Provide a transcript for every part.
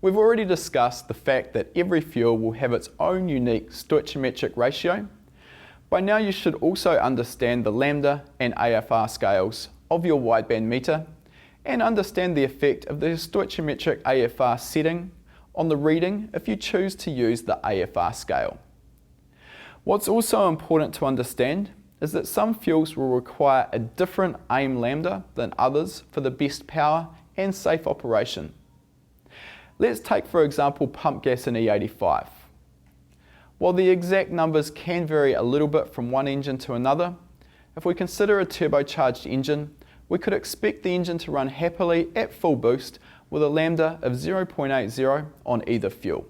We've already discussed the fact that every fuel will have its own unique stoichiometric ratio. By now you should also understand the lambda and AFR scales of your wideband meter and understand the effect of the stoichiometric AFR setting on the reading if you choose to use the AFR scale. What's also important to understand is that some fuels will require a different aim lambda than others for the best power and safe operation. Let's take for example pump gas in E85. While the exact numbers can vary a little bit from one engine to another, if we consider a turbocharged engine, we could expect the engine to run happily at full boost with a lambda of 0.80 on either fuel.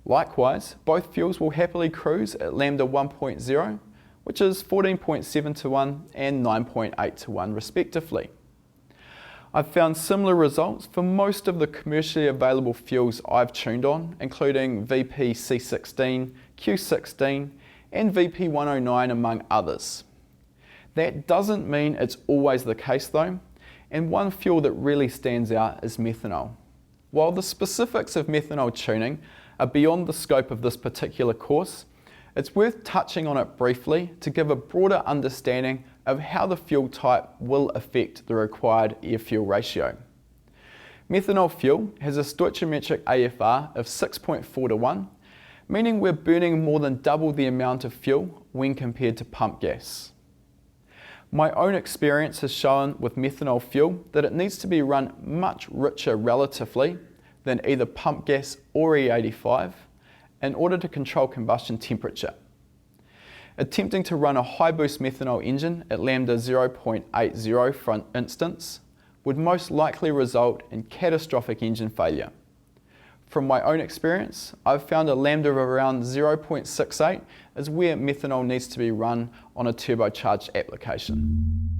Likewise, both fuels will happily cruise at lambda 1.0, which is 14.7 to 1 and 9.8 to 1 respectively. I've found similar results for most of the commercially available fuels I've tuned on, including VP C16, Q16 and VP 109 among others. That doesn't mean it's always the case though, and one fuel that really stands out is methanol. While the specifics of methanol tuning are beyond the scope of this particular course, it's worth touching on it briefly to give a broader understanding of how the fuel type will affect the required air-fuel ratio. Methanol fuel has a stoichiometric AFR of 6.4 to 1, meaning we're burning more than double the amount of fuel when compared to pump gas. My own experience has shown with methanol fuel that it needs to be run much richer relatively than either pump gas or E85 in order to control combustion temperature. Attempting to run a high boost methanol engine at lambda 0.80 for instance would most likely result in catastrophic engine failure. From my own experience, I've found a lambda of around 0.68 is where methanol needs to be run on a turbocharged application.